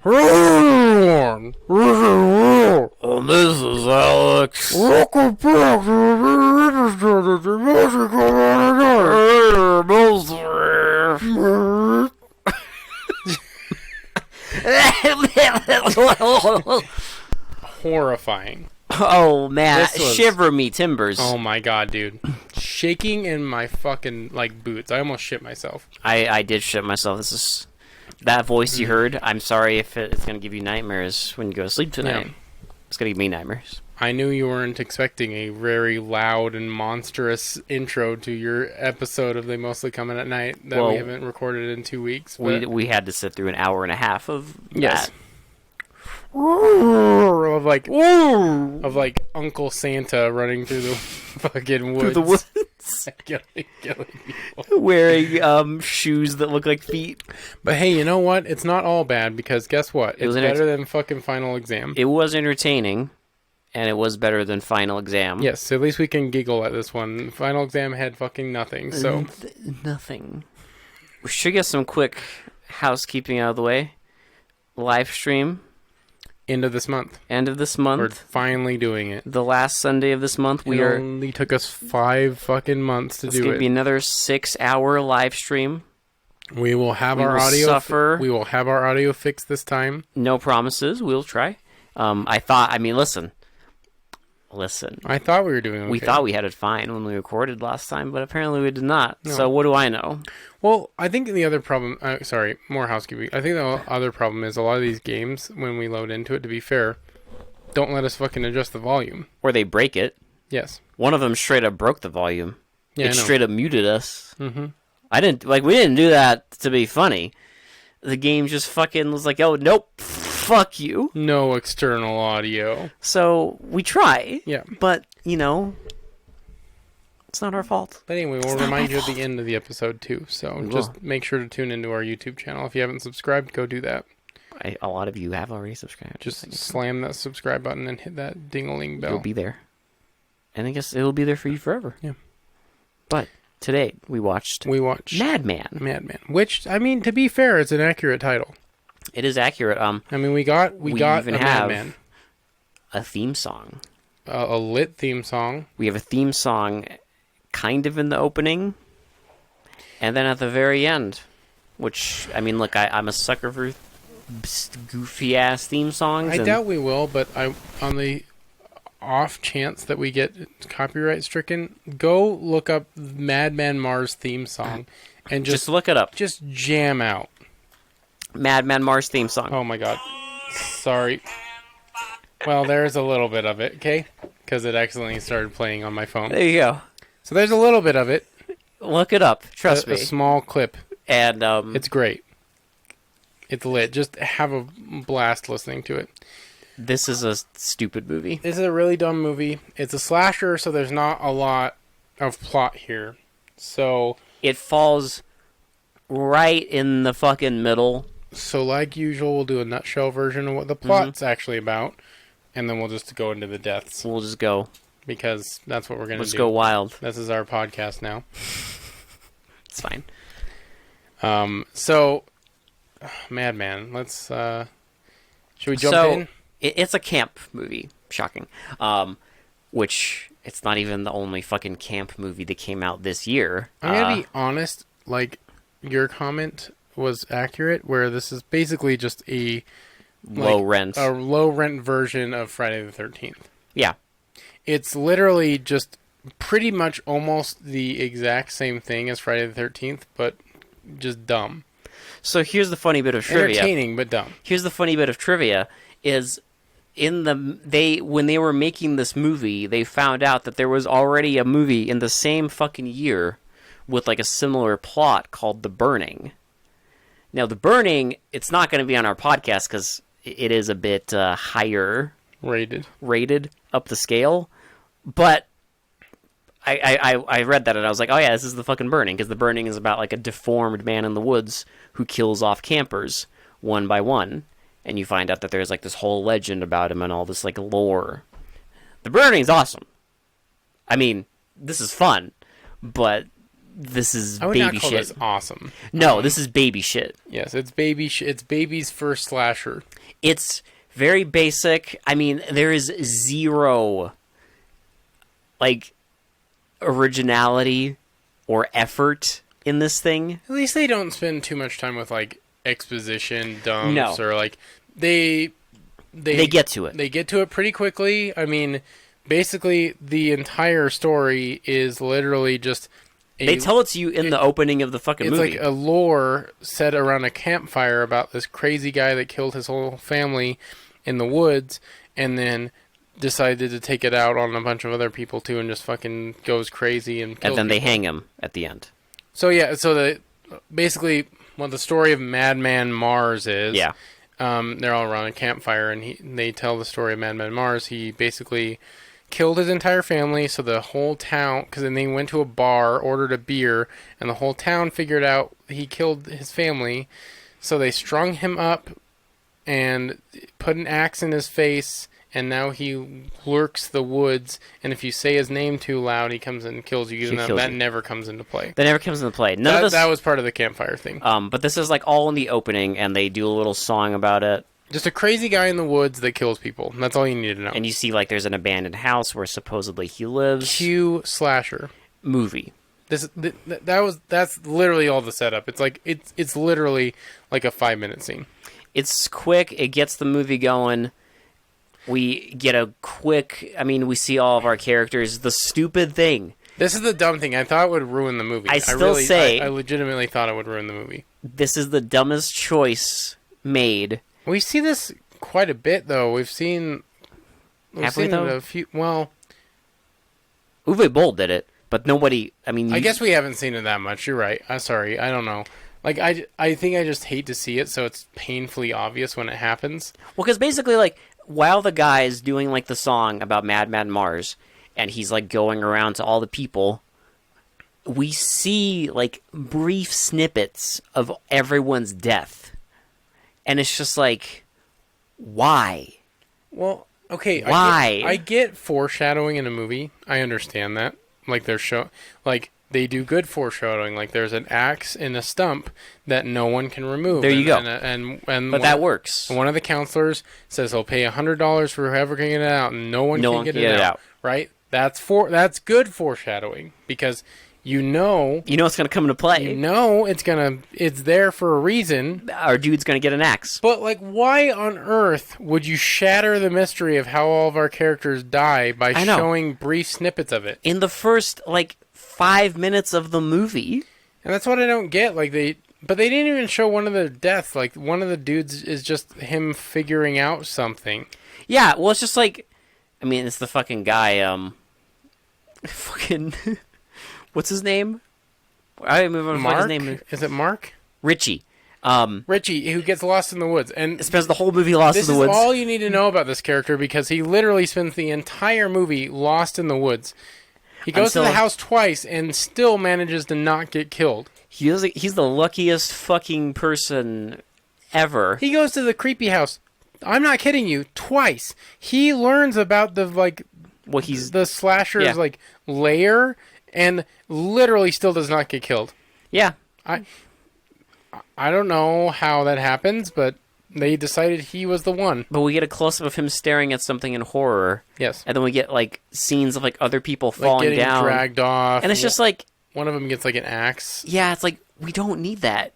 And this is Alex. Welcome back to the horrifying. Oh man, shiver me timbers. Oh my god, dude. Shaking in my fucking boots. I almost shit myself. I did shit myself. This is that voice you heard. I'm sorry if it's gonna give you nightmares when you go to sleep tonight. Yeah. It's gonna give me nightmares. I knew you weren't expecting a very loud and monstrous intro to your episode of They Mostly Coming at Night that we haven't recorded in 2 weeks. But... We had to sit through an hour and a half of that. Of Uncle Santa running through the fucking woods. Through the woods. killing people. Wearing shoes that look like feet. But hey, you know what? It's not all bad because guess what? It's better than fucking Final Exam. It was entertaining, and it was better than Final Exam. Yes, so at least we can giggle at this one. Final Exam had fucking nothing, so... Nothing. We should get some quick housekeeping out of the way. Live stream. End of this month. We're finally doing it. The last Sunday of this month. It only took us 5 fucking months to do it. It's going to be another 6-hour live stream. We will have our audio. We will have our audio fixed this time. No promises. We'll try. Listen. I thought we were doing okay. We thought we had it fine when we recorded last time, but apparently we did not. No. So what do I know? Well, I think the other problem... more housekeeping. I think the other problem is a lot of these games, when we load into it, to be fair, don't let us fucking adjust the volume. Or they break it. Yes. One of them straight up broke the volume. Yeah, it straight up muted us. Mm-hmm. We didn't do that to be funny. The game just fucking was like, oh, nope, fuck you. No external audio. So, we try. Yeah. But, it's not our fault. But anyway, we'll remind you at the end of the episode, too. So, just make sure to tune into our YouTube channel. If you haven't subscribed, go do that. A lot of you have already subscribed. Just slam that subscribe button and hit that ding-a-ling bell. It'll be there. And I guess it'll be there for you forever. Yeah. But... today, we watched Madman. Which, to be fair, it's an accurate title. It is accurate. We got even a have Madman. A theme song. A lit theme song. We have a theme song kind of in the opening. And then at the very end. Which, look, I'm a sucker for goofy-ass theme songs. I doubt we will, but on the... off chance that we get copyright stricken, go look up Madman Mars theme song and just look it up. Just jam out Madman Mars theme song. Oh my god. Sorry. Well, there's a little bit of it, okay? Because it accidentally started playing on my phone. There you go. So there's a little bit of it. Look it up. Trust me. A small clip. And it's great. It's lit. Just have a blast listening to it. This is a stupid movie. This is a really dumb movie. It's a slasher, so there's not a lot of plot here. So it falls right in the fucking middle. So like usual, we'll do a nutshell version of what the plot's actually about, and then we'll just go into the deaths. We'll just go. Because that's what we're going to do. Let's go wild. This is our podcast now. It's fine. So, Madman, let's... should we jump in? It's a camp movie. Shocking. Which, it's not even the only fucking camp movie that came out this year. I'm going to be honest, your comment was accurate, where this is basically just a... low rent version of Friday the 13th. Yeah. It's literally just pretty much almost the exact same thing as Friday the 13th, but just dumb. So here's the funny bit of trivia. Entertaining, but dumb. Here's the funny bit of trivia is... when they were making this movie, they found out that there was already a movie in the same fucking year with a similar plot called The Burning. Now, The Burning, it's not going to be on our podcast because it is a bit higher rated up the scale. But I read that and I was like, oh yeah, this is The fucking Burning, because The Burning is about a deformed man in the woods who kills off campers one by one. And you find out that there's this whole legend about him and all this lore. The Burning's awesome. This is fun, but this is I would baby not call shit. this awesome. No, this is baby shit. Yes, it's it's baby's first slasher. It's very basic. I mean, there is zero, like, originality or effort in this thing. At least they don't spend too much time with like exposition dumps No. or like they get to it. They get to it pretty quickly. I mean, basically the entire story is literally just They tell it to you in the opening of the fucking it's movie. like a lore set around a campfire about this crazy guy that killed his whole family in the woods and then decided to take it out on a bunch of other people too and just fucking goes crazy and kills and then they people. hang him at the end. So yeah, basically what the story of Madman Mars is. Yeah. They're all around a campfire and they tell the story of Madman Mars. He basically killed his entire family, so the whole town, because then they went to a bar, ordered a beer, and the whole town figured out he killed his family, so they strung him up and put an axe in his face, and now he lurks the woods, and if you say his name too loud, he comes and kills you, even though that never comes into play. That never comes into play. None of this, that was part of the campfire thing. but this is like all in the opening, and they do a little song about it. Just a crazy guy in the woods that kills people. That's all you need to know. And you see, like, there's an abandoned house where supposedly he lives. Cue slasher. Movie. That's literally all the setup. It's like it's literally like a 5-minute scene. It's quick. It gets the movie going. We get a quick. I mean, we see all of our characters. The stupid thing. This is the dumb thing. I thought it would ruin the movie. I legitimately thought it would ruin the movie. This is the dumbest choice made. We see this quite a bit, though. We've seen it a few. Well, Uwe Boll did it, but nobody. I mean, I guess we haven't seen it that much. You're right. I'm sorry. I don't know. Like I think I just hate to see it, so it's painfully obvious when it happens. Well, because basically, like, while the guy is doing like the song about Madman Mars, and he's like going around to all the people, we see like brief snippets of everyone's death. And it's just like, why? Well, okay. Why? I get foreshadowing in a movie. I understand that. Like they do good foreshadowing. Like there's an axe in a stump that no one can remove. There you go. But that works. One of the counselors says he'll pay $100 for whoever can get it out, and no one can get it out. Right? That's good foreshadowing because you know it's going to come into play. It's there for a reason. Our dude's going to get an axe. But like, why on earth would you shatter the mystery of how all of our characters die by showing brief snippets of it in the first like 5 minutes of the movie? And that's what I don't get. But they didn't even show one of the deaths. Like one of the dudes is just him figuring out something. Yeah, well, it's just like, I mean, it's the fucking guy. Fucking. What's his name? I don't remember what his name is. Is it Mark? Richie. Richie, who gets lost in the woods. And spends the whole movie lost in the woods. This is all you need to know about this character because he literally spends the entire movie lost in the woods. He goes to the house twice and still manages to not get killed. He's the luckiest fucking person ever. He goes to the creepy house. I'm not kidding you. Twice. He learns about the the slasher's lair. And literally still does not get killed. Yeah. I don't know how that happens, but they decided he was the one. But we get a close-up of him staring at something in horror. Yes. And then we get, like, scenes of, like, other people falling getting down. dragged off. And it's just like... One of them gets, like, an axe. Yeah, it's like, we don't need that.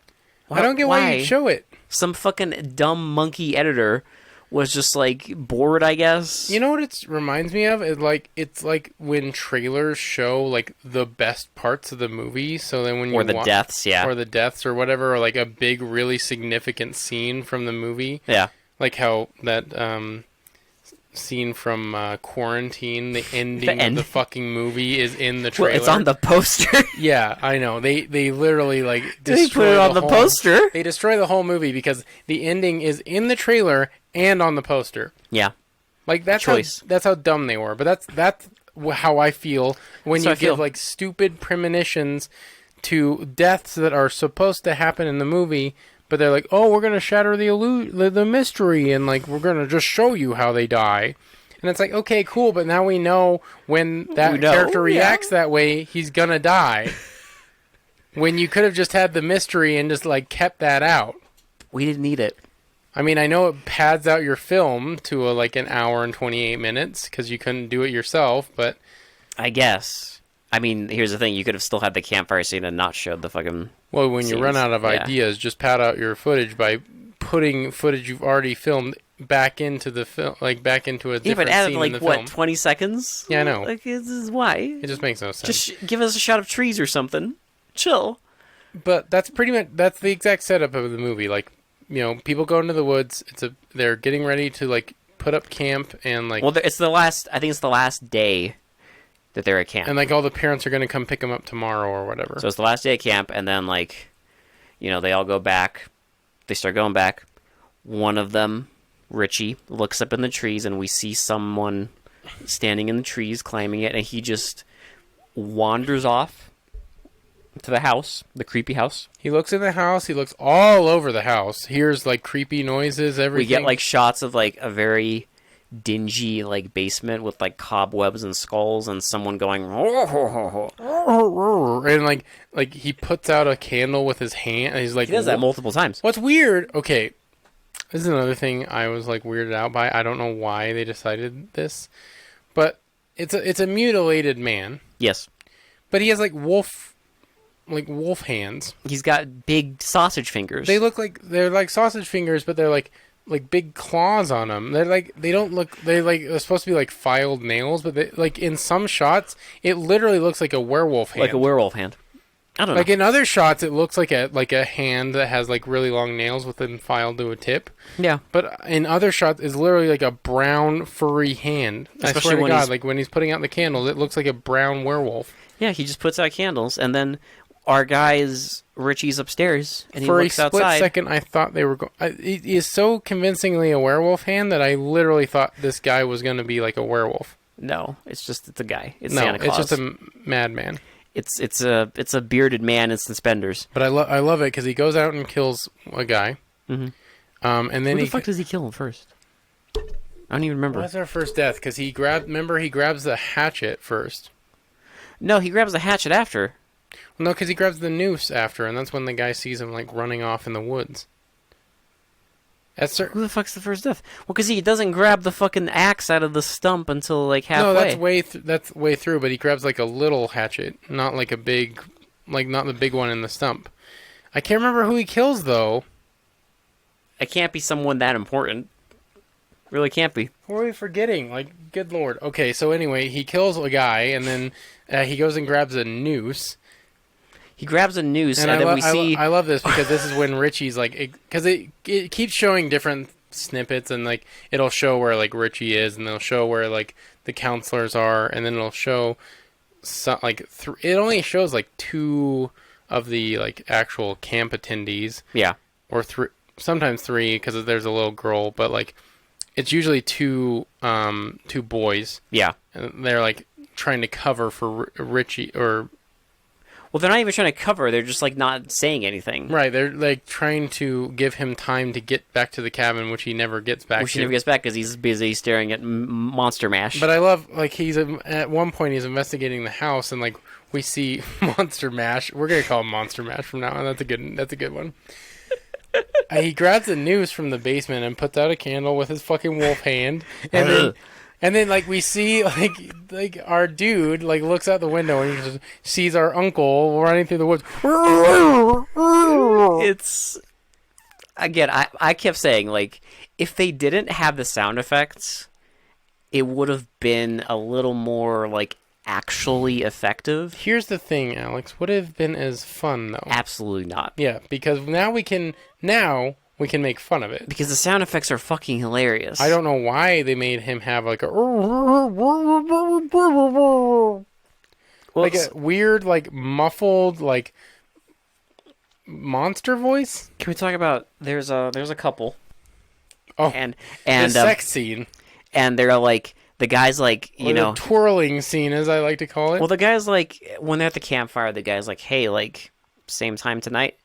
I don't get why you show it. Some fucking dumb monkey editor was just like bored, I guess. You know what it reminds me of? It's like when trailers show like the best parts of the movie. So then when you deaths, yeah, or the deaths or whatever, or like a big, really significant scene from the movie. Yeah, like how that scene from Quarantine, the ending of the fucking movie is in the trailer. Well, it's on the poster. Yeah, I know. They literally like they put it on the poster. They destroy the whole movie because the ending is in the trailer and on the poster. Yeah, like that's how dumb they were. But that's how I feel when you give like stupid premonitions to deaths that are supposed to happen in the movie. But they're like, oh, we're going to shatter the mystery, and like we're going to just show you how they die. And it's like, okay, cool, but now we know when that character reacts that way, he's going to die. when you could have just had the mystery and just like kept that out. We didn't need it. I mean, I know it pads out your film to like an hour and 28 minutes because you couldn't do it yourself, but I guess. I mean, here's the thing: you could have still had the campfire scene and not showed the fucking. well, when you run scenes. out of Yeah. ideas, just pad out your footage by putting footage you've already filmed back into the film, like back into a Yeah, different but added scene like in the what film. 20 seconds? Yeah, I know. Like this is why. It just makes no sense. Just give us a shot of trees or something. Chill. But that's pretty much that's the exact setup of the movie. Like, you know, people go into the woods. They're getting ready to like put up camp and like Well, it's the last. I think it's the last day that they're at camp. and like all the parents are going to come pick them up tomorrow or whatever. So it's the last day of camp, and then like, you know, they all go back. They start going back. One of them, Richie, looks up in the trees, and we see someone standing in the trees, climbing it, and he just wanders off to the house, the creepy house. He looks in the house. He looks all over the house. Hears like creepy noises. Everything. We get like shots of like a very dingy like basement with like cobwebs and skulls, and someone going. and like he puts out a candle with his hand. And he's like, He does that multiple times. What's weird? Okay, this is another thing I was like weirded out by. I don't know why they decided this, but it's a mutilated man, Yes, but he has like wolf hands. he's got big sausage fingers. They look like they're like sausage fingers, but they're like big claws on them. They're like they're supposed to be like filed nails, but they, like in some shots it literally looks like a werewolf hand. like a werewolf hand. I don't know. Like in other shots, it looks like a hand that has like really long nails with them filed to a tip. Yeah. But in other shots, it's literally like a brown furry hand. I Especially swear to when God, he's- like when he's putting out the candles, it looks like a brown werewolf. Yeah, he just puts out candles, and then our Richie's upstairs, and For he a looks split outside. second, I thought they were going. He is so convincingly a werewolf hand that I literally thought this guy was going to be like a werewolf. No, it's a guy. It's No, Santa Claus. it's just a madman. It's a bearded man in suspenders. But I love it because he goes out and kills a guy. Mhm. And then Who the fuck does he kill him first? I don't even remember. What's our first death? Because he grabs the hatchet first. No, he grabs the hatchet after. Well, no, because he grabs the noose after, and that's when the guy sees him like running off in the woods. Who the fuck's the first death? Well, because he doesn't grab the fucking axe out of the stump until like halfway. No, that's way through. But he grabs like a little hatchet, not like a big, like not the big one in the stump. I can't remember who he kills though. It can't be someone that important. Really can't be. Who are we forgetting? Like, good lord. Okay, so anyway, he kills a guy, and then he goes and grabs a noose. He grabs a noose, and, And then we see. I love this because this is when Richie's like, because it keeps showing different snippets, and like it'll show where like Richie is, and it'll show where like the counselors are, and then it'll show it only shows like 2 of the like actual camp attendees, Yeah. or 3, sometimes 3 because there's a little girl, but like it's usually 2 boys, Yeah. and they're like trying to cover for Richie or. Well, they're not even trying to cover. They're just like not saying anything. Right, they're like trying to give him time to get back to the cabin, which he never gets back Which to. he never gets back because he's busy staring at Monster Mash. But I love like at one point he's investigating the house, and like we see Monster Mash. We're gonna call him Monster Mash from now on. That's a good one. He grabs a noose from the basement and puts out a candle with his fucking wolf hand, and then like we see like our dude like looks out the window and he just sees our uncle running through the woods. It's again, I kept saying like if they didn't have the sound effects, it would have been a little more like actually effective. Here's the thing, Alex. Would it have been as fun though? Absolutely not. Yeah, because now we can make fun of it. Because the sound effects are fucking hilarious. I don't know why they made him have like a weird like muffled like monster voice. Can we talk about there's a couple. Oh, and the sex scene. And they're like the guy's like, the twirling scene, as I like to call it. Well, the guy's like, when they're at the campfire, the guy's like, hey, like, same time tonight?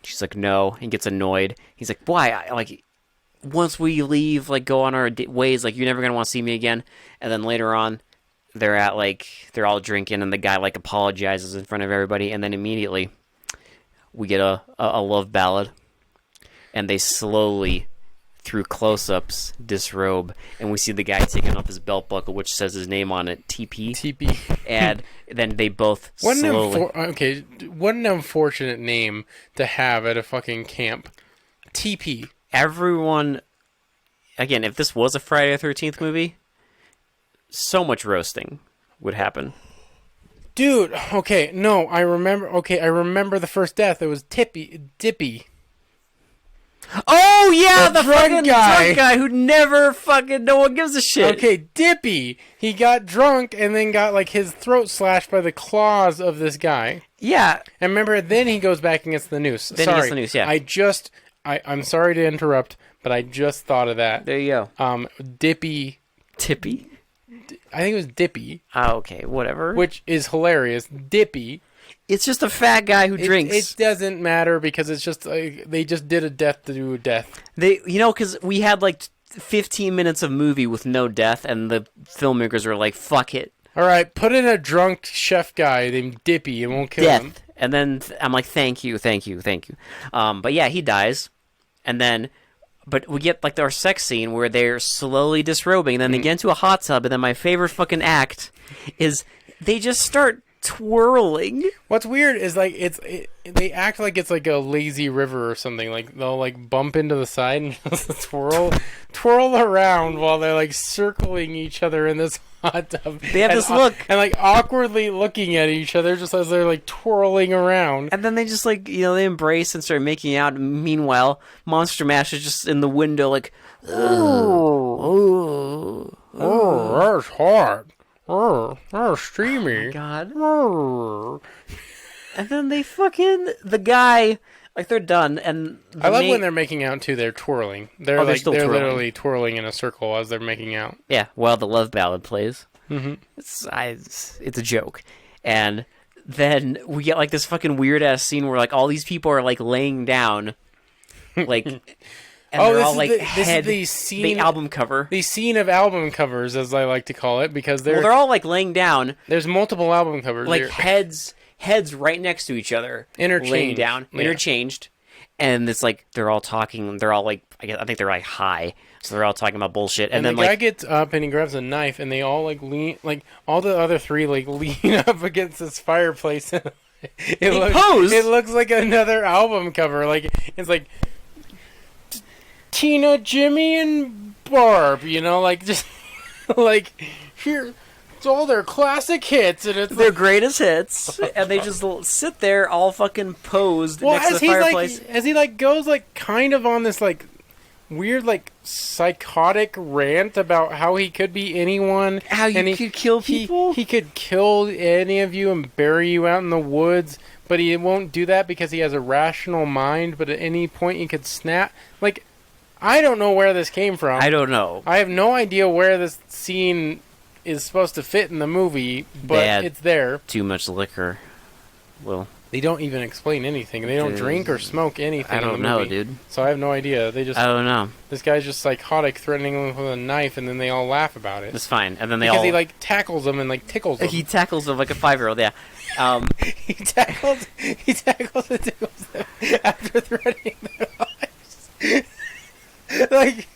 She's like, no. He gets annoyed. He's like, why? Like, once we leave, like, go on our ways, like, you're never going to want to see me again. And then later on, they're all drinking, and the guy, like, apologizes in front of everybody. And then immediately, we get a love ballad, and they slowly, through close-ups, disrobe, and we see the guy taking off his belt buckle, which says his name on it, TP. TP. And then they both What an unfortunate name to have at a fucking camp. TP. Everyone, again, if this was a Friday the 13th movie, so much roasting would happen. Dude, okay, no, I remember the first death. It was Dippy. Oh yeah, the drunk fucking guy. drunk guy who never fucking no one gives a shit. Okay, Dippy. He got drunk and then got like his throat slashed by the claws of this guy. Yeah. And remember, then he goes back and gets the noose. Then he Sorry, gets the noose, yeah. I'm sorry to interrupt, but I just thought of that. There you go. Dippy. Tippy? I think it was Dippy. Oh, okay, whatever. Which is hilarious. Dippy. It's just a fat guy who drinks. It doesn't matter because it's just they just did a death to do a death. Because we had like 15 minutes of movie with no death, and the filmmakers were like, "Fuck it, All right, put in a drunk chef guy named Dippy and we'll kill him." And then I'm like, "Thank you." But yeah, he dies, and then. But we get like our sex scene where they're slowly disrobing, and then they get into a hot tub, and then my favorite fucking act is they just start twirling. What's weird is like they act like it's like a lazy river or something. Like they'll like bump into the side and just twirl around while they're like circling each other in this hot tub. They have this look and like awkwardly looking at each other just as they're like twirling around. And then they just like they embrace and start making out. Meanwhile, Monster Mash is just in the window like, oh, that's hot. Oh, that's steamy. God. Oh. And then the guy, like they're done, and I love when they're making out too. They're twirling. They're twirling. literally twirling in a circle as they're making out. Yeah, while the love ballad plays. Mm-hmm. It's a joke. And then we get like this fucking weird ass scene where like all these people are like laying down, like, and they're all like the album cover. The scene of album covers, as I like to call it, because they're all like laying down. There's multiple album covers, like heads right next to each other, laying down, interchanged, and it's like they're all talking. They're all like, I think they're like high, so they're all talking about bullshit. And then the guy gets up and he grabs a knife, and they all like lean, like all the other three like lean up against this fireplace. It looks like another album cover. Like it's like Tina, Jimmy, and Barb. Like just like here. All their classic hits, and it's their greatest hits, and they just sit there all fucking posed next to the fireplace. As he like goes like kind of on this like weird like psychotic rant about how he could be anyone, how you could kill people. He could kill any of you and bury you out in the woods, but he won't do that because he has a rational mind. But at any point he could snap. Like, I don't know where this came from. I don't know. I have no idea where this scene is supposed to fit in the movie, but it's there. Too much liquor. Well, they don't even explain anything. They don't drink or smoke anything. I don't know, dude. So I have no idea. I don't know. This guy's just psychotic, threatening them with a knife, and then they all laugh about it. It's fine, and then because he like tackles them and like tickles them. He tackles them like a 5-year-old. Yeah. He tackles and tickles them after threatening their lives. Like.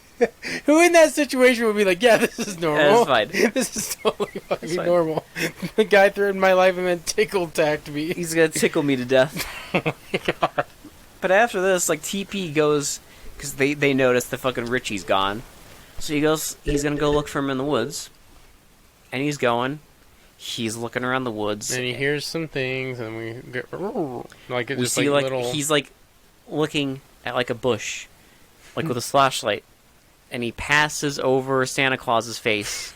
Who in that situation would be like, yeah, this is normal. That's fine. This is totally fucking normal. The guy threatened my life and then tickle-tacked me. He's gonna tickle me to death. Oh my God. But after this, like, TP goes, because they notice the fucking Richie's gone. So he's gonna go look for him in the woods. And he's looking around the woods. And he hears some things, and we get, like, it's we just see, like little... He's, like, looking at, like, a bush, like, with a flashlight. And he passes over Santa Claus's face,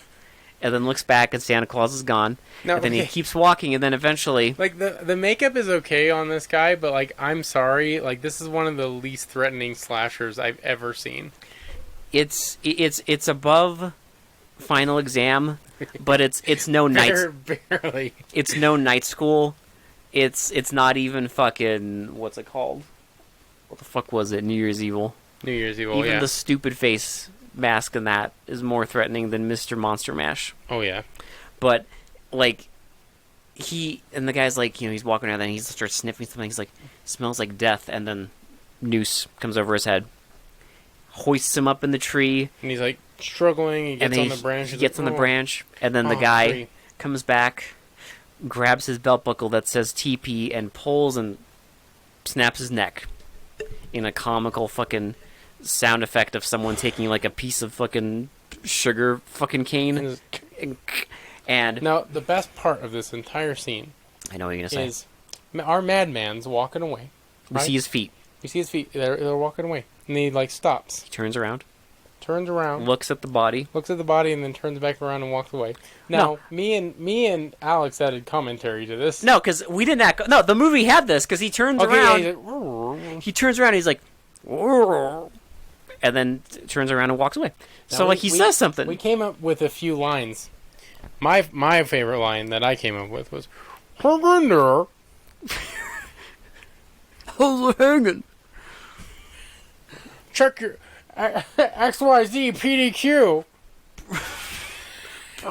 and then looks back, and Santa Claus is gone. And then he keeps walking, and then eventually... Like, the makeup is okay on this guy, but, like, I'm sorry. Like, this is one of the least threatening slashers I've ever seen. It's above Final Exam, but it's no night... Barely. It's no Night School. It's not even fucking... What's it called? What the fuck was it? New Year's Evil. New Year's Evil, Even the stupid face mask in that is more threatening than Mr. Monster Mash. Oh, yeah. But, like, and the guy's like, he's walking around and he starts sniffing something. He's like, smells like death, and then noose comes over his head, hoists him up in the tree, And he's like struggling. He gets and on the branch. He He's gets like, on the branch, and then the oh, guy tree. comes back, grabs his belt buckle that says TP, and pulls and snaps his neck in a comical fucking sound effect of someone taking like a piece of fucking sugar fucking cane. And Now, the best part of this entire scene I know what you're gonna say. is our madman's walking away. We see his feet. You see his feet. They're walking away. And he, like, stops. He turns around, Looks at the body, and then turns back around and walks away. Now, me and Alex added commentary to this. No, because we didn't act. No, the movie had this because he turns around. Yeah, He turns around. And he's like, and then turns around and walks away. So he says something. We came up with a few lines. My favorite line that I came up with was, "Hang in there." How's it hanging? Check your XYZ PDQ.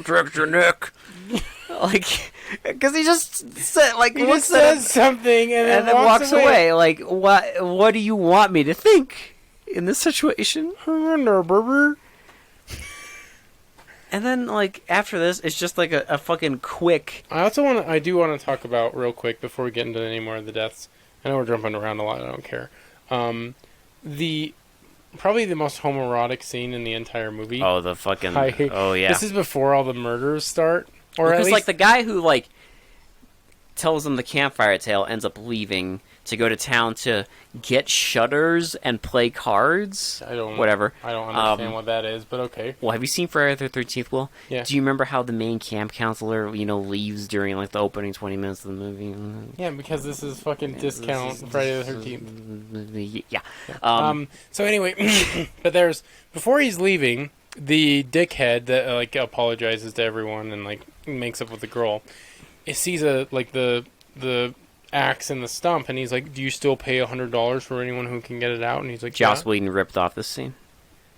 Protect your neck. Like, because he just said, like, He just says something and then walks away. Like, what do you want me to think in this situation? Hang in there, baby. And then, like, after this, it's just like a fucking quick. I do want to talk about real quick before we get into any more of the deaths. I know we're jumping around a lot. I don't care. Probably the most homoerotic scene in the entire movie. Oh, the fucking. Oh, yeah. This is before all the murders start. Or because, at least, like, the guy who, like, tells them the campfire tale ends up leaving to go to town to get shutters and play cards. Whatever. I don't understand what that is, but okay. Well, have you seen Friday the 13th, Will? Yeah. Do you remember how the main camp counselor, leaves during, like, the opening 20 minutes of the movie? Yeah, because this is fucking discount Friday the 13th. Yeah. So anyway, but before he's leaving, the dickhead that like apologizes to everyone and like makes up with the girl, he sees the axe in the stump, and he's like, "Do you still pay $100 for anyone who can get it out?" And he's like, Joss "Yeah." Whedon ripped off this scene.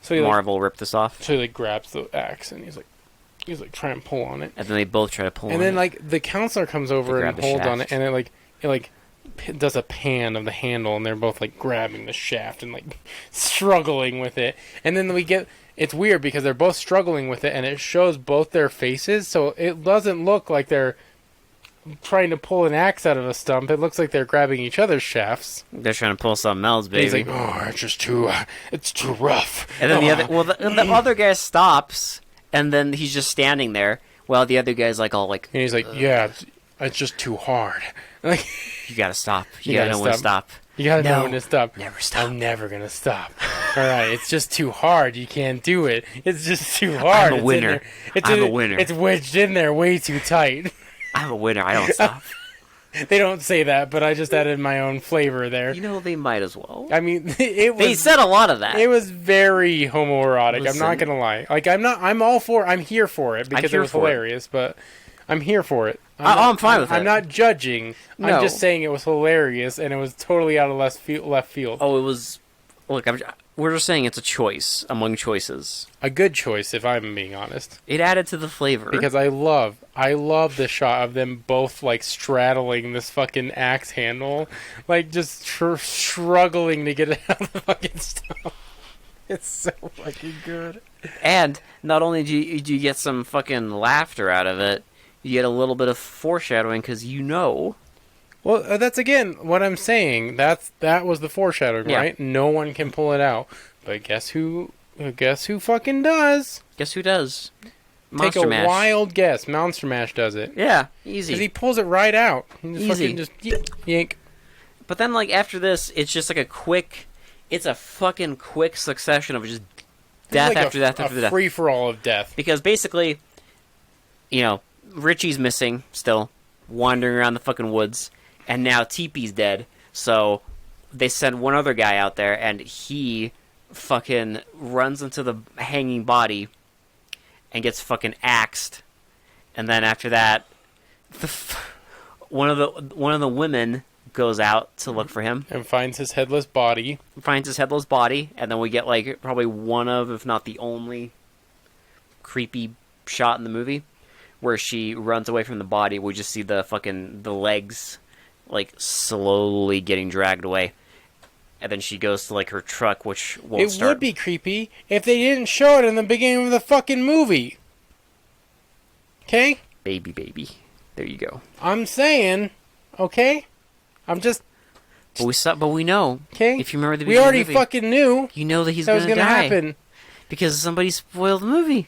So Marvel ripped this off. So he like grabs the axe and he's like trying to pull on it, and then they both try to pull on it. And then like the counselor comes over and holds on it, and it does a pan of the handle, and they're both like grabbing the shaft and like struggling with it. And then it's weird because they're both struggling with it, and it shows both their faces, so it doesn't look like they're trying to pull an axe out of a stump. It looks like they're grabbing each other's shafts. They're trying to pull something else, baby. And he's like, "Oh, it's just too rough." And then the other guy stops, and then he's just standing there while the other guy's like all like, and he's like, "Yeah, it's just too hard." Like, you gotta stop. You gotta know when to stop. You gotta know when to stop. Never stop. I'm never gonna stop. All right, it's just too hard. You can't do it. It's just too hard. I'm a winner. I'm a winner. It's wedged in there way too tight. I'm a winner. I don't stop. They don't say that, but I just added my own flavor there. They might as well. I mean, they said a lot of that. It was very homoerotic. I'm not gonna lie. Like, I'm here for it because it was hilarious. But I'm here for it. I'm fine with it. I'm not judging. No. I'm just saying it was hilarious, and it was totally out of left field. Oh, it was. Look, we're just saying it's a choice among choices. A good choice, if I'm being honest. It added to the flavor. Because I love the shot of them both, like, straddling this fucking axe handle. Like, just struggling to get it out of the fucking stuff. It's so fucking good. And not only do you get some fucking laughter out of it, you get a little bit of foreshadowing because Well, that's again what I'm saying. That was the foreshadowing, right? No one can pull it out. But guess who fucking does? Guess who does? Take a wild guess. Monster Mash does it. Yeah, easy. Because he pulls it right out. Easy. Just yank. But then, like, after this, it's just like it's a fucking quick succession of just death after death after death. Free-for-all of death. Because basically, Richie's missing still, wandering around the fucking woods. And now Teepee's dead, so they send one other guy out there, and he fucking runs into the hanging body and gets fucking axed. And then after that, one of the women goes out to look for him and finds his headless body. And then we get like probably one of, if not the only, creepy shot in the movie where she runs away from the body. We just see the legs, like, slowly getting dragged away. And then she goes to, like, her truck, which won't start. It would be creepy if they didn't show it in the beginning of the fucking movie. Okay? Baby. There you go. I'm saying, okay? I'm just... But we know. Okay? If you remember the we beginning already of the movie, fucking knew you know that he's that was going to gonna die. happen. Because somebody spoiled the movie.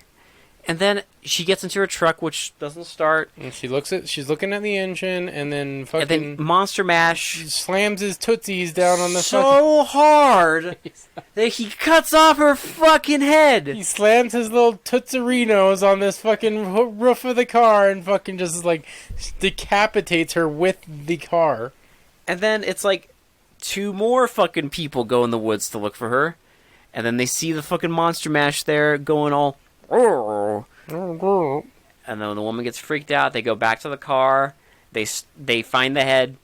And then she gets into her truck, which doesn't start. And she's looking at the engine, and then fucking... And then Monster Mash slams his tootsies down on the so hard that he cuts off her fucking head. He slams his little tootserinos on this fucking roof of the car and fucking just, like, decapitates her with the car. And then it's like 2 more fucking people go in the woods to look for her. And then they see the fucking Monster Mash there going all... And then when the woman gets freaked out, they go back to the car. They find the head.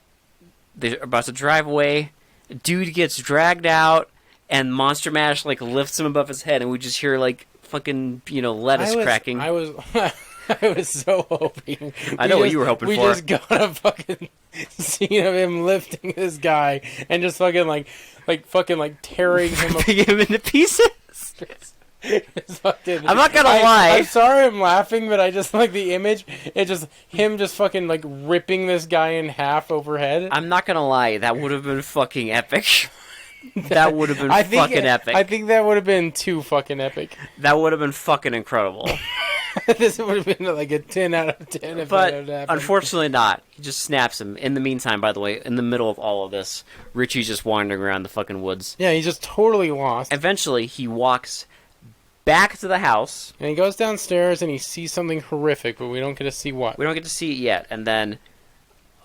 They're about to drive away. Dude gets dragged out, and Monster Mash like lifts him above his head, and we just hear like fucking lettuce cracking. I was so hoping. I know what you were hoping we for. We just got a fucking scene of him lifting this guy and just fucking tearing him ripping him into pieces. Fucking, I'm not gonna lie. I'm sorry I'm laughing, but I just like the image. It just him just fucking like ripping this guy in half overhead. I'm not gonna lie. That would have been fucking epic. That would have been fucking epic. I think that would have been too fucking epic. That would have been fucking incredible. This would have been like a 10 out of 10 if but that had happened. Unfortunately not. He just snaps him. In the meantime, by the way, in the middle of all of this, Richie's just wandering around the fucking woods. Yeah, he's just totally lost. Eventually, he walks back to the house. And he goes downstairs and he sees something horrific, but we don't get to see what. We don't get to see it yet. And then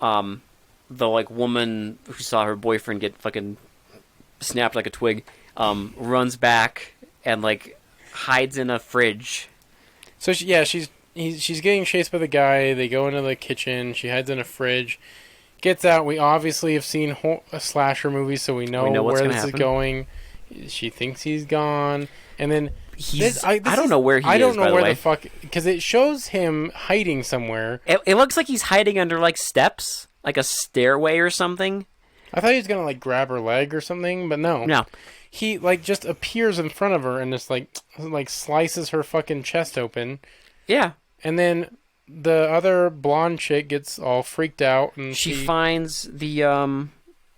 the like woman who saw her boyfriend get fucking snapped like a twig runs back and like hides in a fridge. So she's getting chased by the guy. They go into the kitchen. She hides in a fridge. Gets out. We obviously have seen a slasher movie, so we know where this is going. She thinks he's gone, and then I don't know where he is. I don't know where the fuck, because it shows him hiding somewhere. It looks like he's hiding under like steps, like a stairway or something. I thought he was gonna like grab her leg or something, but no. No. He like just appears in front of her and just like slices her fucking chest open. Yeah. And then the other blonde chick gets all freaked out and she finds the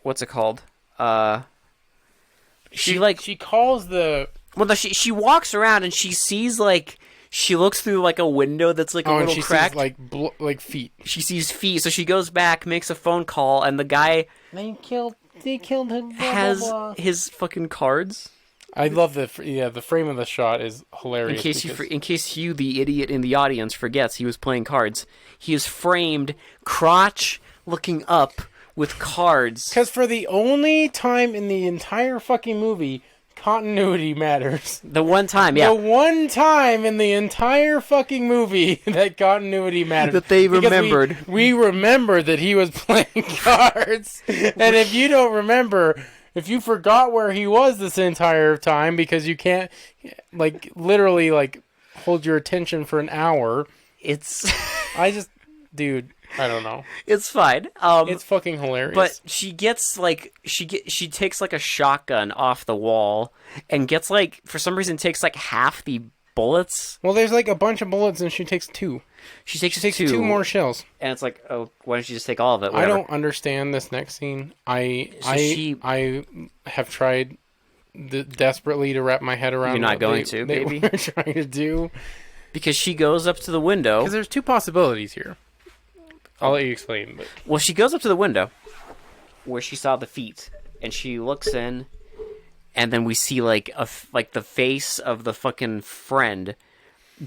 what's it called? She calls the... Well, no, she walks around and she sees like she looks through like a window that's like a little cracked. Sees, like feet. She sees feet, so she goes back, makes a phone call, and the guy they killed him. Has his fucking cards. I love the frame of the shot is hilarious. In case you, the idiot in the audience, forgets he was playing cards, he is framed, crotch looking up with cards. Because for the only time in the entire fucking movie, continuity matters. The one time, yeah. The one time in the entire fucking movie that continuity matters. That they remembered. We remember that he was playing cards. And if you don't remember, if you forgot where he was this entire time because you can't, like, literally, like, hold your attention for an hour. Dude, I don't know. It's fine. It's fucking hilarious. But she gets like she takes like a shotgun off the wall and gets like for some reason takes like half the bullets. Well, there's like a bunch of bullets and she takes 2. She takes 2 more shells. And it's like, oh, why don't you just take all of it? Whatever. I don't understand this next scene. I have tried desperately to wrap my head around. You're not going to, baby. We're trying to do because she goes up to the window. Because there's 2 possibilities here. I'll let you explain. But well, she goes up to the window where she saw the feet, and she looks in, and then we see like the face of the fucking friend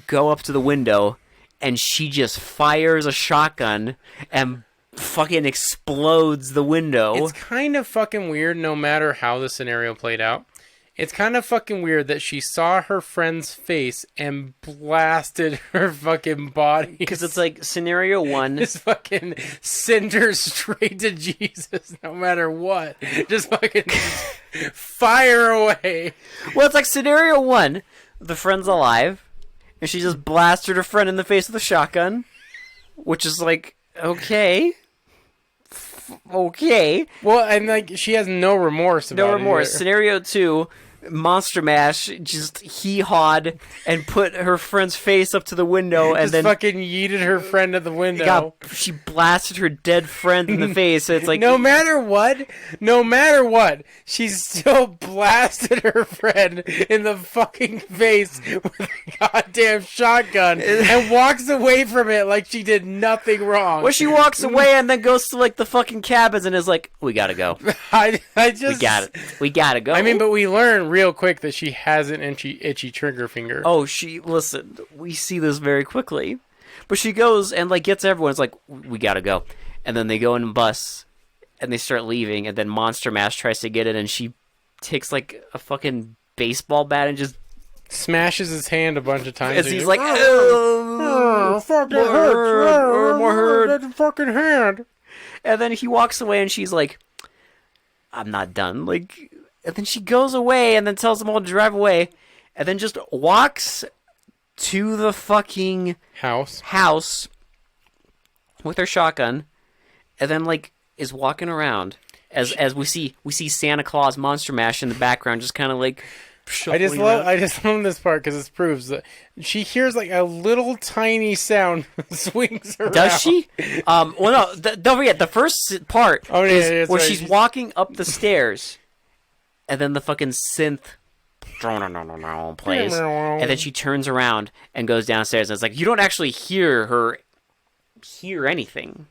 go up to the window, and she just fires a shotgun and fucking explodes the window. It's kind of fucking weird, no matter how the scenario played out. It's kind of fucking weird that she saw her friend's face and blasted her fucking body. Because it's like scenario 1. Just fucking send her straight to Jesus no matter what. Just fucking fire away. Well, it's like scenario 1. The friend's alive. And she just blasted her friend in the face with a shotgun. which is like, okay. Okay. Well, and like she has no remorse about No it. remorse. Either. Scenario 2, Monster Mash just hee-hawed and put her friend's face up to the window and Just then fucking yeeted her friend at the window. she blasted her dead friend in the face. So it's like, no matter what, she still blasted her friend in the fucking face with a goddamn shotgun and walks away from it like she did nothing wrong. well, she walks away and then goes to like the fucking cabins and is like, we gotta go. I just We gotta go. I mean, but we learn real quick that she has an itchy trigger finger. Oh, listen, we see this very quickly. But she goes and, like, gets everyone. It's like, we gotta go. And then they go in a bus, and they start leaving, and then Monster Mash tries to get it, and she takes, like, a fucking baseball bat and just... Smashes his hand a bunch of times. As he's like, oh, fucking more hurt. more hurt. That fucking hand. And then he walks away, and she's like, I'm not done. Like... And then she goes away and then tells them all to drive away. And then just walks to the fucking house with her shotgun. And then, like, is walking around. As we see Santa Claus Monster Mash in the background just kind of, like, I just love this part because it proves that she hears, like, a little tiny sound swings around. Does she? Well, no, don't forget, the first part is where she's walking up the stairs. And then the fucking synth plays, and then she turns around and goes downstairs, and it's like, you don't actually hear anything.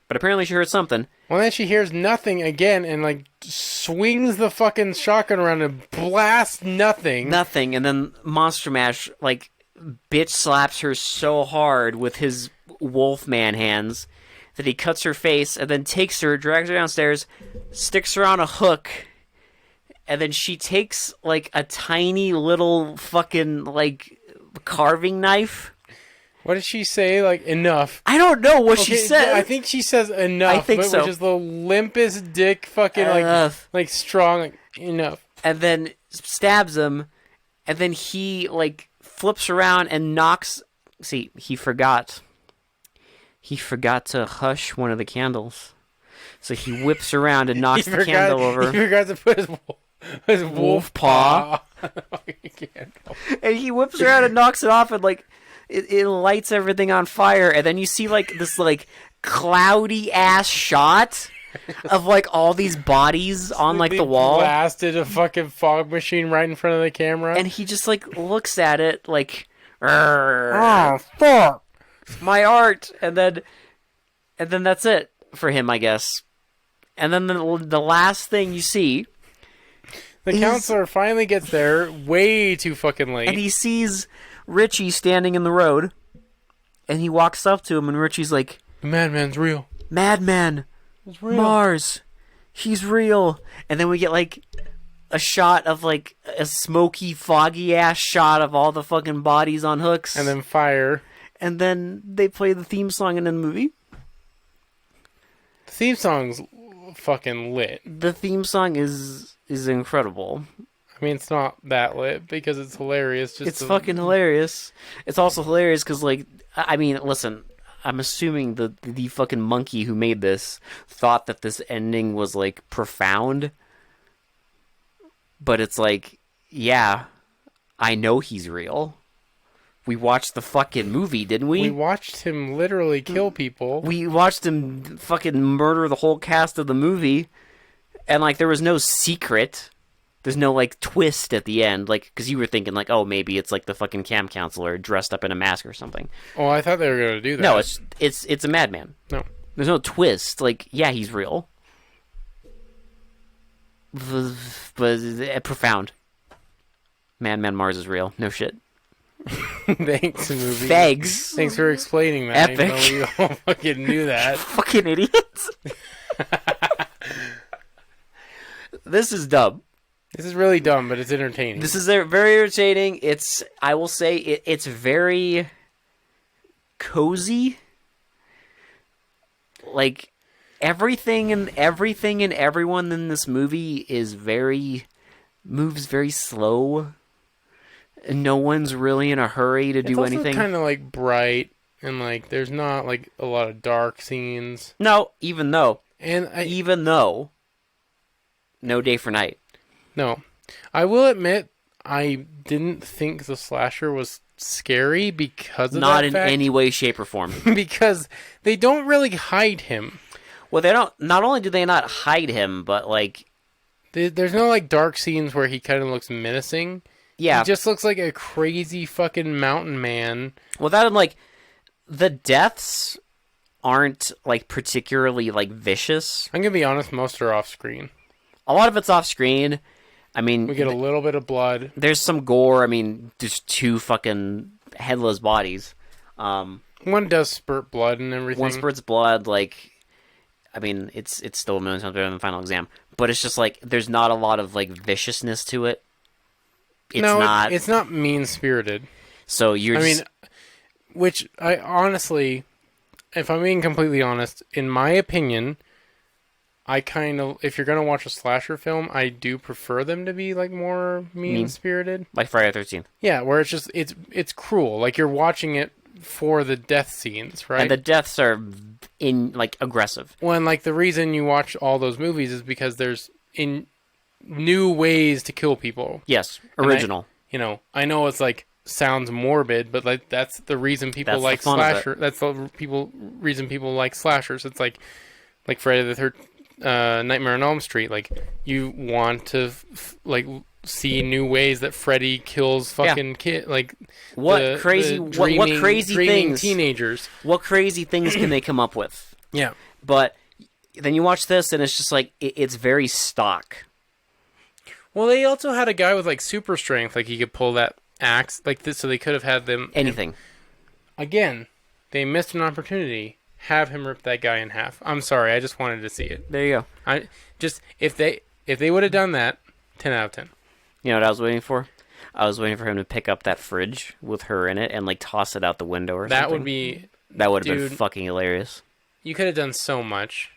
But apparently she heard something. Well, then she hears nothing again, and, like, swings the fucking shotgun around and blasts nothing. Nothing, and then Monster Mash, like, bitch slaps her so hard with his Wolfman hands that he cuts her face, and then takes her, drags her downstairs, sticks her on a hook... And then she takes, like, a tiny little fucking, like, carving knife. What did she say? Like, enough. I don't know what she said. I think she says enough. I think so. Which is the limpest dick fucking, like strong, like, enough. And then stabs him. And then he, like, flips around and knocks... See, he forgot. He forgot to hush one of the candles. So he whips around and knocks the candle over. He forgot to put his wolf paw. And he whips around and knocks it off, and like it lights everything on fire. And then you see like this like cloudy ass shot of like all these bodies on like the wall. Blasted a fucking fog machine right in front of the camera. And he just like looks at it like, oh fuck, my art. And then that's it for him, I guess. And then the last thing you see. The counselor finally gets there way too fucking late. And he sees Richie standing in the road. And he walks up to him, and Richie's like, the Madman's real. Madman. It's real. Mars. He's real. And then we get, like, a shot of, like, a smoky, foggy-ass shot of all the fucking bodies on hooks. And then fire. And then they play the theme song in the movie. The theme song's fucking lit. The theme song is incredible. I mean, it's not that lit because it's hilarious. It's fucking hilarious. It's also hilarious because, like, I mean, listen, I'm assuming the fucking monkey who made this thought that this ending was, like, profound. But it's like, yeah, I know he's real. We watched the fucking movie, didn't we? We watched him literally kill people. We watched him fucking murder the whole cast of the movie. And, like, there was no secret. There's no, like, twist at the end. Like, because you were thinking, like, oh, maybe it's, like, the fucking camp counselor dressed up in a mask or something. Oh, I thought they were going to do that. No, it's a madman. No. There's no twist. Like, yeah, he's real. But profound. Madman Mars is real. No shit. Thanks, movie. Thanks. Thanks for explaining that. Epic. We all fucking knew that. Fucking idiots. This is dumb. This is really dumb, but it's entertaining. This is very entertaining. I will say, it's very cozy. Like, everything and everyone in this movie moves very slow. No one's really in a hurry to do anything. It's also kind of like bright and like there's not like a lot of dark scenes. No, even though, And No Day for Night. no, I will admit I didn't think the slasher was scary because of Not that in fact, any way, shape, or form. because they don't really hide him. Well, they don't. Not only do they not hide him, but like, There's no like dark scenes where he kind of looks menacing. yeah. He just looks like a crazy fucking mountain man. Well, that and like, the deaths aren't like particularly like vicious. I'm gonna be honest, most are off screen. A lot of it's off screen. I mean, We get a little bit of blood. there's some gore. I mean, there's 2 fucking headless bodies. One does spurt blood and everything. One spurts blood. Like, I mean, it's still a million times better than the Final Exam. But it's just like there's not a lot of like viciousness to it. It's not mean spirited. So you're. Which I honestly, if I'm being completely honest, in my opinion, I kind of, if you're gonna watch a slasher film, I do prefer them to be like more mean spirited. like Friday the 13th. Yeah, where it's just it's cruel. Like you're watching it for the death scenes, right? And the deaths are aggressive. When like the reason you watch all those movies is because there's in new ways to kill people. Yes, original. I know it's like sounds morbid, but like that's the reason people That's like the fun of it. slasher. That's the reason people like slashers. It's like Friday the Nightmare on Elm Street. Like you want to see new ways that Freddy kills fucking kid. Like What crazy dreaming things teenagers. What crazy things can they come up with? Yeah. But then you watch this and it's just like it's very stock. Well, they also had a guy with like super strength, like he could pull that axe like this, so they could have had them Anything. Again, they missed an opportunity. Have him rip that guy in half. I'm sorry, I just wanted to see it. There you go. I just if they would have done that, 10 out of 10. You know what I was waiting for? I was waiting for him to pick up that fridge with her in it and like toss it out the window or That something. would have been dude, fucking hilarious. You could have done so much,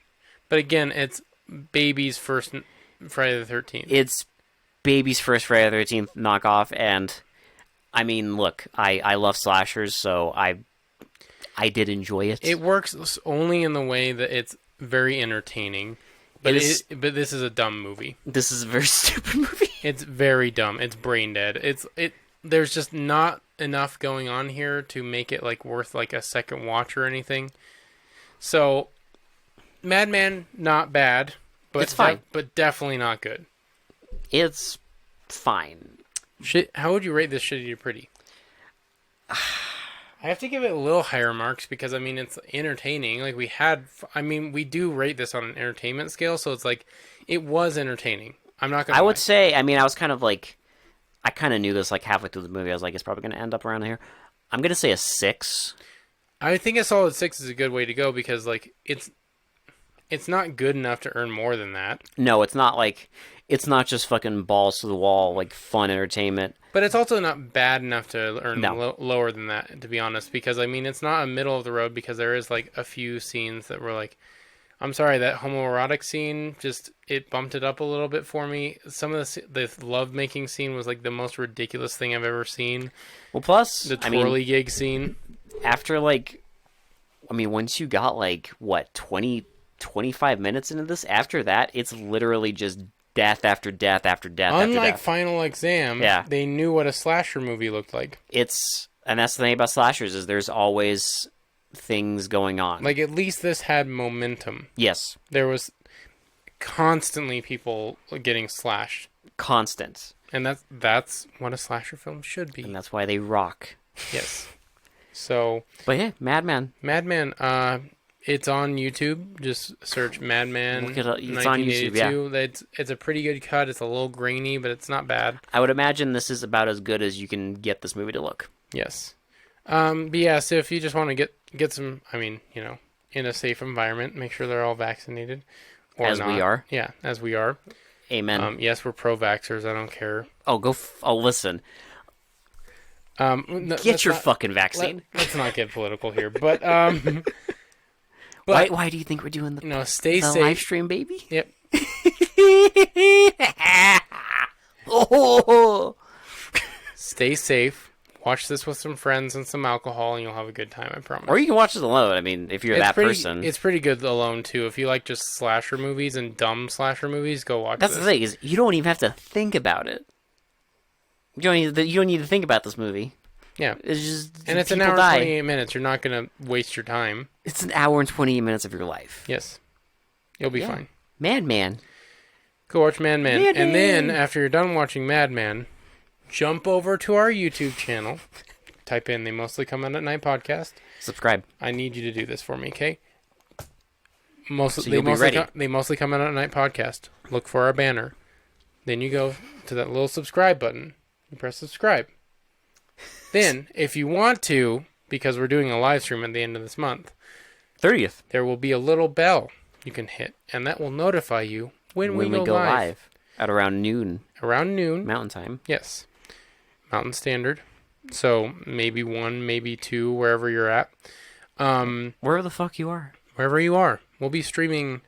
but again, it's baby's first Friday the 13th. It's baby's first Friday the 13th knockoff, and I mean, look, I love slashers, so I did enjoy it. It works only in the way that it's very entertaining, but but this is a dumb movie. This is a very stupid movie. It's very dumb. It's brain dead. There's just not enough going on here to make it like worth like a second watch or anything. So, Madman, not bad, but it's fine, but definitely not good. It's fine. How would you rate this shitty to pretty? I have to give it a little higher marks because I mean it's entertaining. Like we do rate this on an entertainment scale, so it's like it was entertaining. I'm not gonna. I would say. I mean, I was kind of like, I kind of knew this like halfway through the movie. I was like, it's probably gonna end up around here. I'm gonna say a 6. I think a solid 6 is a good way to go because like it's not good enough to earn more than that. No, it's not like it's not just fucking balls to the wall like fun entertainment. But it's also not bad enough to earn No. lower than that, to be honest. Because I mean, it's not a middle of the road because there is like a few scenes that were like, I'm sorry, that homoerotic scene just it bumped it up a little bit for me. Some of the love making scene was like the most ridiculous thing I've ever seen. Well, plus The twirly gig scene. After like, I mean, once you got like what 25 minutes into this, after that, it's literally just death after death after death. Unlike after death. Final Exam, Yeah. they knew what a slasher movie looked like. And that's the thing about slashers is there's always things going on. Like at least this had momentum. Yes, There was constantly people getting slashed. constant, And that's what a slasher film should be. and that's why they rock. Yes. So, But yeah, Madman. Madman, it's on YouTube. Just search Madman. Look it up. It's on YouTube, 1982. It's a pretty good cut. It's a little grainy, but it's not bad. I would imagine this is about as good as you can get this movie to look. Yes. But yeah, so if you just want to get some, I mean, in a safe environment, make sure they're all vaccinated. Or As not. we are. Yeah, as we are. Amen. Yes, we're pro-vaxxers. I don't care. Listen. No, Get your fucking vaccine. Let's not get political here, but Why do you think we're doing the stay live safe. stream, baby? Yep. Oh. Stay safe. Watch this with some friends and some alcohol, and you'll have a good time. I promise. Or you can watch it alone. I mean, if you're that person. It's pretty good alone too. If you like just slasher movies and dumb slasher movies, go watch. That's this. the thing, is you don't even have to think about it. You don't need to think about this movie. Yeah, it's just and it's an hour and 28 minutes. You're not gonna waste your time. It's an hour and 28 minutes of your life. Yes, you'll be fine. Madman. Go watch Madman, and then after you're done watching Madman, jump over to our YouTube channel. Type in "They Mostly Come Out at Night" podcast. Subscribe. I need you to do this for me, okay? They mostly come out at night podcast. Look for our banner. Then you go to that little subscribe button. You press subscribe. Then, if you want to, because we're doing a live stream at the end of this month, 30th, there will be a little bell you can hit, and that will notify you when we go live at around noon. Around noon, Mountain Time. Yes, Mountain Standard. So maybe 1, maybe 2, wherever you're at. Wherever the fuck you are. Wherever you are, we'll be streaming.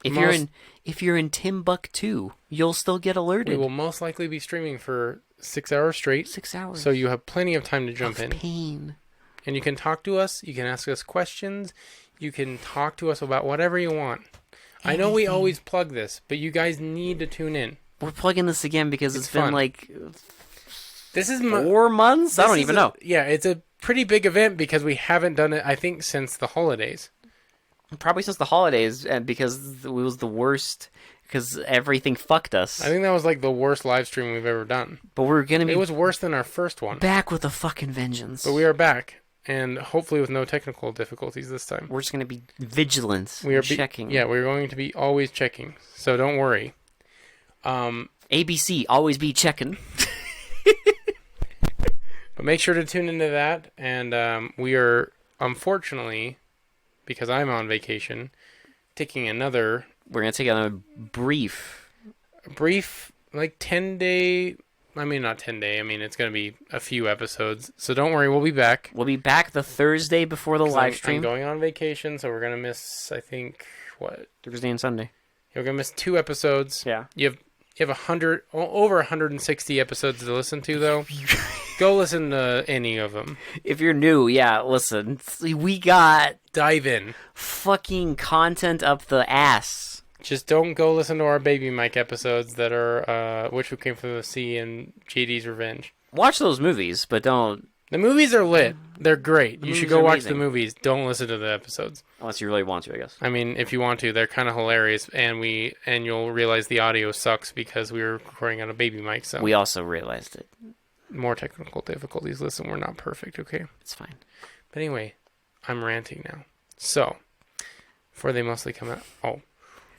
If you're in Timbuktu, you'll still get alerted. We will most likely be streaming for 6 hours straight. 6 hours. So you have plenty of time to jump in. Pain. And you can talk to us. You can ask us questions. You can talk to us about whatever you want. Anything. I know we always plug this, but you guys need to tune in. We're plugging this again because it's been like this is 4 months. I don't even know. Yeah, it's a pretty big event because we haven't done it, I think, since the holidays. Probably since the holidays, and because it was the worst, because everything fucked us. I think that was like the worst live stream we've ever done. But we're gonna be. It was worse than our first one. Back with a fucking vengeance. But we are back, and hopefully with no technical difficulties this time. We're just gonna be vigilant. We are checking. Yeah, we're going to be always checking. So don't worry. ABC, always be checking. But make sure to tune into that, and we are, unfortunately, because I'm on vacation, taking another... We're going to take a brief, like, 10-day... I mean, not 10-day. I mean, it's going to be a few episodes. So don't worry, we'll be back. We'll be back the Thursday before the live stream. I'm going on vacation, so we're going to miss, I think, what? Thursday and Sunday. You're going to miss 2 episodes. Yeah. You have over 160 episodes to listen to, though. Go listen to any of them. If you're new, yeah, listen. We got... Dive in. Fucking content up the ass. Just don't go listen to our Baby Mike episodes that are Which Who Came From the Sea and JD's Revenge. Watch those movies, but don't... The movies are lit. They're great. You should go watch amazing. the movies. Don't listen to the episodes. Unless you really want to, I guess. I mean, if you want to, they're kind of hilarious, and you'll realize the audio sucks because we were recording on a Baby Mic. So we also realized it. More technical difficulties. Listen, we're not perfect, okay? It's fine. But anyway, I'm ranting now. So, for They Mostly Come Out... Oh.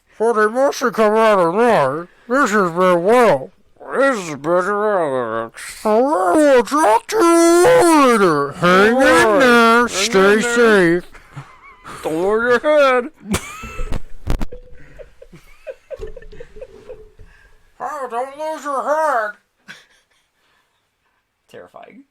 For They Mostly Come Out at Night, this is very well. This is better. I will talk to you later. Hang in there. Stay safe. Don't lose your head. Oh, don't lose your head. Terrifying.